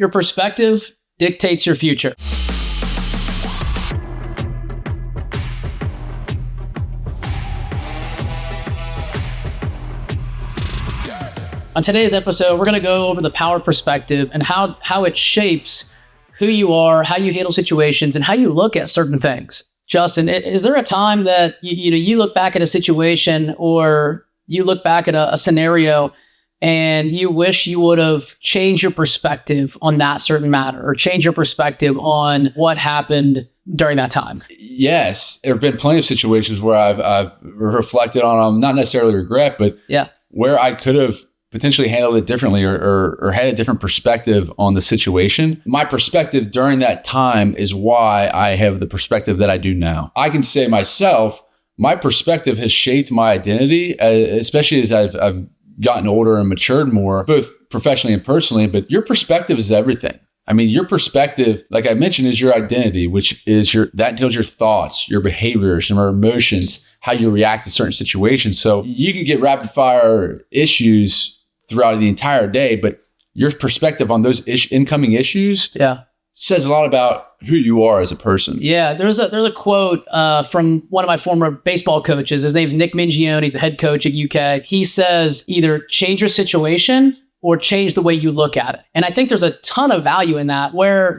Your perspective dictates your future. On today's episode, we're going to go over the power perspective and how it shapes who you are, how you handle situations, and how you look at certain things. Justin, is there a time that you look back at a situation or you look back at a scenario and you wish you would have changed your perspective on that certain matter or changed your perspective on what happened during that time? Yes. There have been plenty of situations where I've reflected on them, not necessarily regret, but where I could have potentially handled it differently or had a different perspective on the situation. My perspective during that time is why I have the perspective that I do now. I can say myself, my perspective has shaped my identity, especially as I've gotten older and matured more, both professionally and personally, but your perspective is everything. I mean, your perspective, like I mentioned, is your identity, which is that entails your thoughts, your behaviors, your emotions, how you react to certain situations. So you can get rapid fire issues throughout the entire day, but your perspective on those incoming issues says a lot about who you are as a person. Yeah, there's a quote from one of my former baseball coaches. His name's Nick Mingione. He's the head coach at UK. He says, either change your situation or change the way you look at it. And I think there's a ton of value in that where,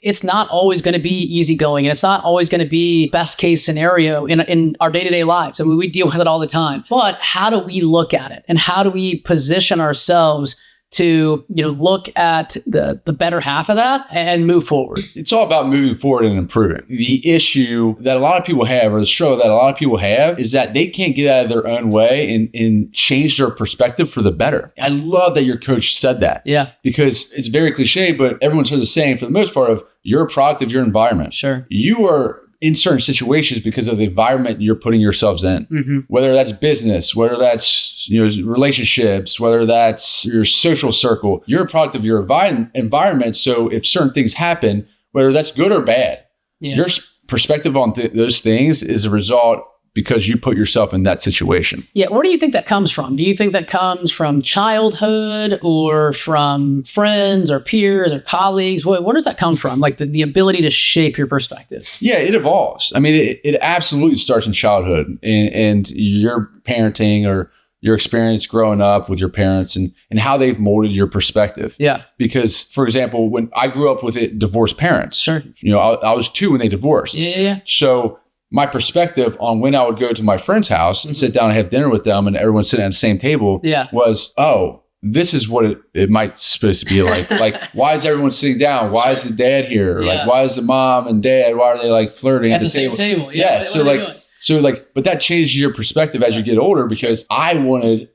it's not always going to be easygoing and it's not always going to be best case scenario in our day-to-day lives. I mean, we deal with it all the time. But how do we look at it? And how do we position ourselves to, look at the better half of that and move forward? It's all about moving forward and improving. The issue that a lot of people have, or the struggle that a lot of people have, is that they can't get out of their own way and change their perspective for the better. I love that your coach said that. Yeah. Because it's very cliche, but everyone's heard the saying for the most part of you're a product of your environment. Sure. You are in certain situations because of the environment you're putting yourselves in, whether that's business, whether that's relationships, whether that's your social circle, you're a product of your environment. So if certain things happen, whether that's good or bad, your perspective on those things is a result because you put yourself in that situation. Yeah. Where do you think that comes from? Do you think that comes from childhood or from friends or peers or colleagues? Where does that come from? Like the ability to shape your perspective? Yeah, it evolves. I mean, it absolutely starts in childhood and your parenting or your experience growing up with your parents and how they've molded your perspective. Yeah. Because, for example, when I grew up with divorced parents, sure. I was 2 when they divorced. Yeah. So my perspective on when I would go to my friend's house and sit down and have dinner with them and everyone sitting at the same table was, this is what it might supposed to be like. Like, why is everyone sitting down? Why is the dad here? Yeah. Like, why is the mom and dad, why are they like flirting at the same table? Yeah. But that changes your perspective as you get older because I wanted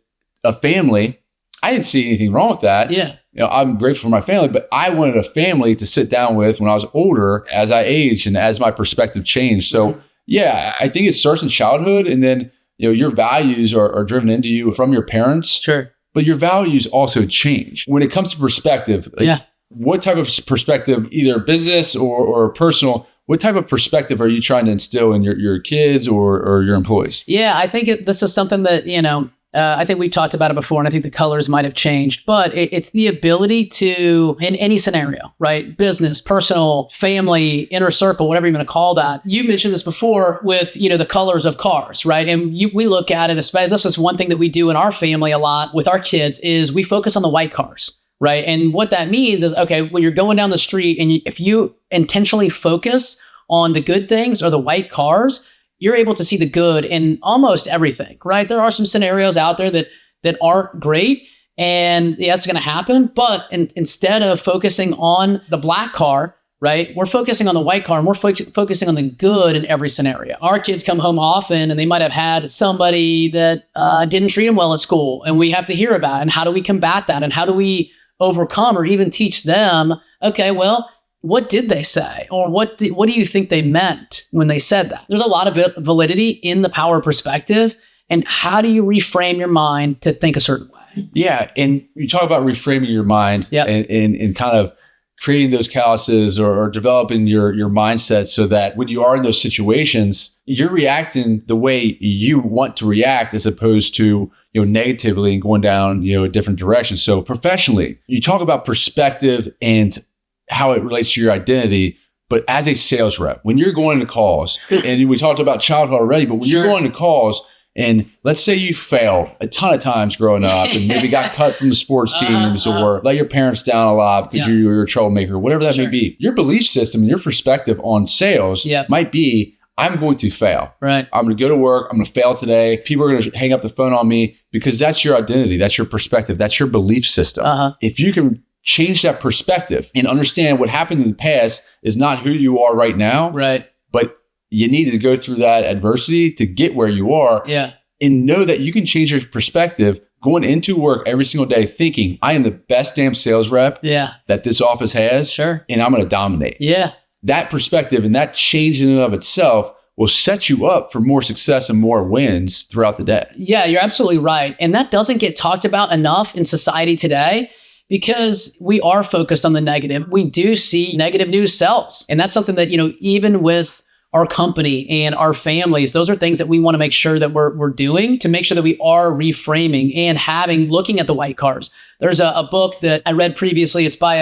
a family. I didn't see anything wrong with that. Yeah. I'm grateful for my family, but I wanted a family to sit down with when I was older as I aged and as my perspective changed. So yeah, I think it starts in childhood and then, your values are driven into you from your parents. Sure. But your values also change. When it comes to perspective, what type of perspective, either business or personal, what type of perspective are you trying to instill in your kids or your employees? Yeah, I think this is something that, I think we've talked about it before, and I think the colors might have changed, but it's the ability to, in any scenario, right? Business, personal, family, inner circle, whatever you're going to call that. You mentioned this before with, the colors of cars, right? And we look at it, especially, this is one thing that we do in our family a lot with our kids is we focus on the white cars, right? And what that means is, okay, when you're going down the street and if you intentionally focus on the good things or the white cars, you're able to see the good in almost everything, right? There are some scenarios out there that aren't great, and that's going to happen. But instead of focusing on the black car, right, we're focusing on the white car, and we're focusing on the good in every scenario. Our kids come home often, and they might have had somebody that didn't treat them well at school, and we have to hear about it. And how do we combat that? And how do we overcome or even teach them, okay, well, what did they say? Or what do you think they meant when they said that? There's a lot of validity in the power perspective. And how do you reframe your mind to think a certain way? Yeah. And you talk about reframing your mind and kind of creating those calluses or developing your mindset so that when you are in those situations, you're reacting the way you want to react as opposed to, negatively and going down, a different direction. So professionally, you talk about perspective and how it relates to your identity. But as a sales rep, when you're going to calls, and we talked about childhood already, but when you're going to calls, and let's say you failed a ton of times growing up and maybe got cut from the sports teams or let your parents down a lot because you're a troublemaker, whatever that may be, your belief system and your perspective on sales might be, I'm going to fail. Right. I'm going to go to work. I'm going to fail today. People are going to hang up the phone on me because that's your identity. That's your perspective. That's your belief system. If you can change that perspective and understand what happened in the past is not who you are right now. Right. But you need to go through that adversity to get where you are. Yeah. And know that you can change your perspective going into work every single day thinking, I am the best damn sales rep that this office has. Sure. And I'm going to dominate. Yeah. That perspective and that change in and of itself will set you up for more success and more wins throughout the day. Yeah, you're absolutely right. And that doesn't get talked about enough in society today, because we are focused on the negative. We do see negative news sells. And that's something that, even with our company and our families, those are things that we want to make sure that we're doing to make sure that we are reframing and looking at the white cars. There's a book that I read previously. It's by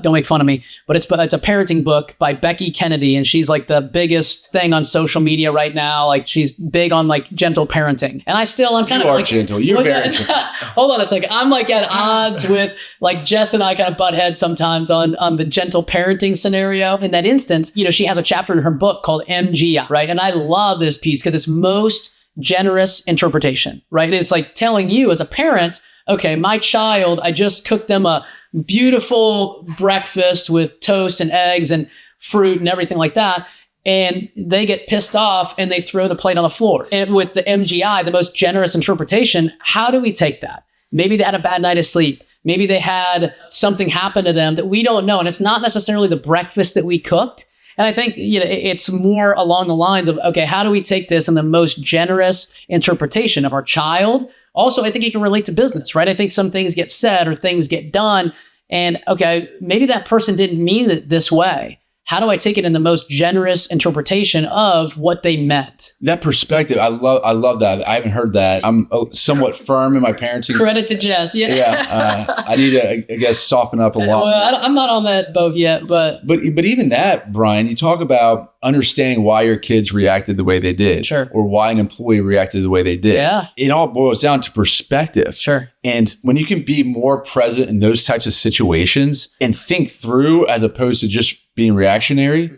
don't make fun of me, but it's a parenting book by Becky Kennedy. And she's like the biggest thing on social media right now. Like she's big on like gentle parenting. And I'm kind of like gentle. You're very gentle. Hold on a second. I'm like at odds with like Jess and I kind of butt heads sometimes on the gentle parenting scenario. In that instance, she has a chapter in her book called MGI, right? And I love this piece because it's most generous interpretation, right? It's like telling you as a parent, okay, my child, I just cooked them a beautiful breakfast with toast and eggs and fruit and everything like that. And they get pissed off and they throw the plate on the floor. And with the MGI, the most generous interpretation, how do we take that? Maybe they had a bad night of sleep. Maybe they had something happen to them that we don't know. And it's not necessarily the breakfast that we cooked. And I think it's more along the lines of, okay, how do we take this in the most generous interpretation of our child? Also, I think it can relate to business, right? I think some things get said or things get done. And okay, maybe that person didn't mean it this way. How do I take it in the most generous interpretation of what they meant? That perspective, I love that. I haven't heard that. I'm somewhat firm in my parenting. Credit to Jess. I need to, I guess, soften up a lot. Well, I'm not on that boat yet, but even that, Brian, you talk about understanding why your kids reacted the way they did, sure, or why an employee reacted the way they did. Yeah, it all boils down to perspective. Sure. And when you can be more present in those types of situations and think through as opposed to just being reactionary,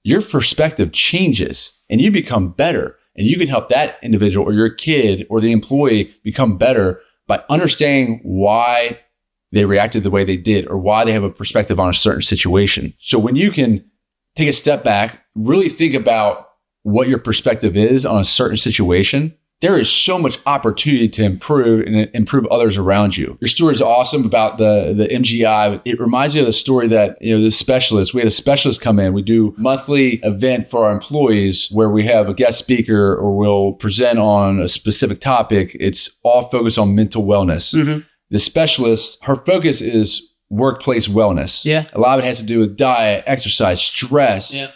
your perspective changes and you become better. And you can help that individual or your kid or the employee become better by understanding why they reacted the way they did or why they have a perspective on a certain situation. So when you can take a step back, really think about what your perspective is on a certain situation, there is so much opportunity to improve and improve others around you. Your story is awesome about the MGI. It reminds me of the story that, the specialist, we had a specialist come in. We do monthly event for our employees where we have a guest speaker or we'll present on a specific topic. It's all focused on mental wellness. Mm-hmm. The specialist, her focus is workplace wellness. Yeah. A lot of it has to do with diet, exercise, stress. Yeah.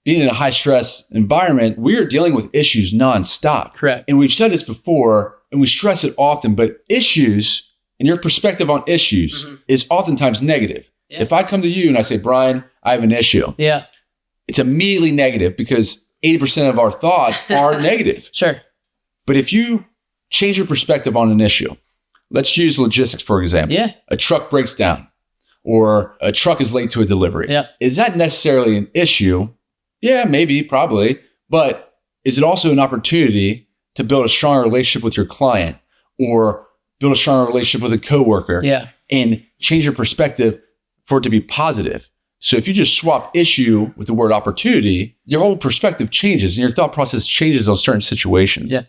Being in a high stress environment, we are dealing with issues nonstop. Correct. And we've said this before and we stress it often, but issues and your perspective on issues is oftentimes negative. Yeah. If I come to you and I say, Brian, I have an issue. Yeah. It's immediately negative because 80% of our thoughts are negative. Sure. But if you change your perspective on an issue, let's use logistics, for example. Yeah. A truck breaks down or a truck is late to a delivery. Yeah. Is that necessarily an issue? Yeah, maybe, probably. But is it also an opportunity to build a stronger relationship with your client or build a stronger relationship with a coworker and change your perspective for it to be positive? So if you just swap issue with the word opportunity, your whole perspective changes and your thought process changes on certain situations. Yeah.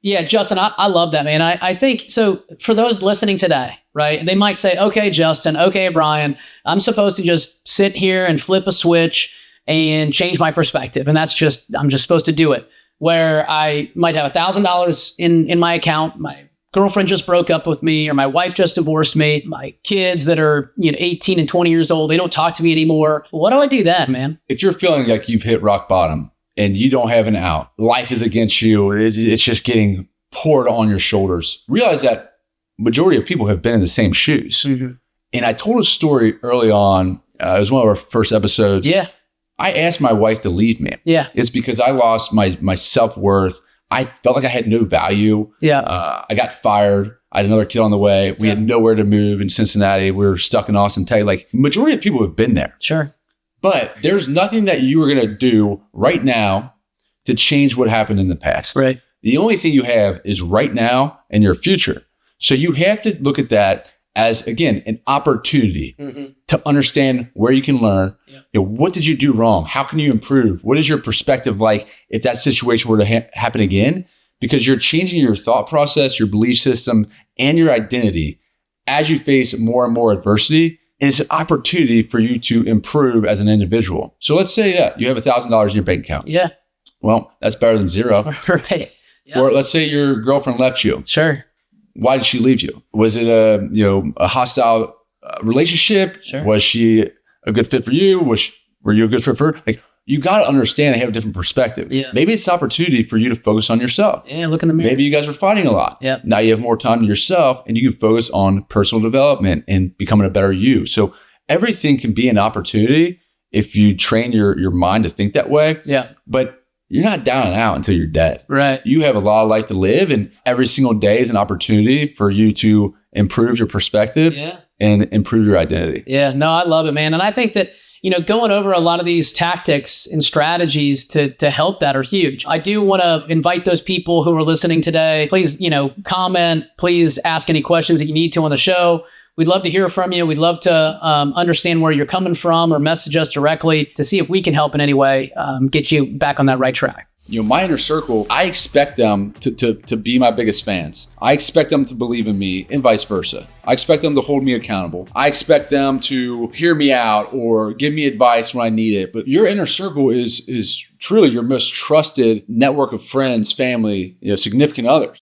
Yeah, Justin, I love that, man. I think, so for those listening today, right, they might say, okay, Justin, okay, Brian, I'm supposed to just sit here and flip a switch and change my perspective. And I'm just supposed to do it. Where I might have $1,000 in my account, my girlfriend just broke up with me, or my wife just divorced me, my kids that are 18 and 20 years old, they don't talk to me anymore. What do I do then, man? If you're feeling like you've hit rock bottom and you don't have an out, life is against you, it's just getting poured on your shoulders, realize that majority of people have been in the same shoes. Mm-hmm. And I told a story early on it was one of our first episodes. Yeah. I asked my wife to leave me. Yeah. It's because I lost my self-worth. I felt like I had no value. Yeah. I got fired. I had another kid on the way. We had nowhere to move in Cincinnati. We were stuck in Austin, Texas. Like, majority of people have been there. Sure. But there's nothing that you are going to do right now to change what happened in the past. Right. The only thing you have is right now and your future. So you have to look at that as, again, an opportunity to understand where you can learn. Yeah. You know, what did you do wrong? How can you improve? What is your perspective like if that situation were to happen again? Because you're changing your thought process, your belief system, and your identity as you face more and more adversity. And it's an opportunity for you to improve as an individual. So let's say you have $1,000 in your bank account. Yeah. Well, that's better than zero. Right. Yep. Or let's say your girlfriend left you. Sure. Why did she leave you? Was it a hostile relationship? Sure. Was she a good fit for you? Were you a good fit for her? Like, you got to understand and have a different perspective. Yeah. Maybe it's an opportunity for you to focus on yourself. Yeah, look in the mirror. Maybe you guys were fighting a lot. Yep. Now you have more time to yourself and you can focus on personal development and becoming a better you. So everything can be an opportunity if you train your mind to think that way. Yeah. But you're not down and out until you're dead. Right. You have a lot of life to live, and every single day is an opportunity for you to improve your perspective and improve your identity. Yeah, no, I love it, man. And I think that, going over a lot of these tactics and strategies to help that are huge. I do want to invite those people who are listening today. Please, comment. Please ask any questions that you need to on the show. We'd love to hear from you. We'd love to understand where you're coming from or message us directly to see if we can help in any way get you back on that right track. My inner circle, I expect them to be my biggest fans. I expect them to believe in me and vice versa. I expect them to hold me accountable. I expect them to hear me out or give me advice when I need it. But your inner circle is truly your most trusted network of friends, family, significant others.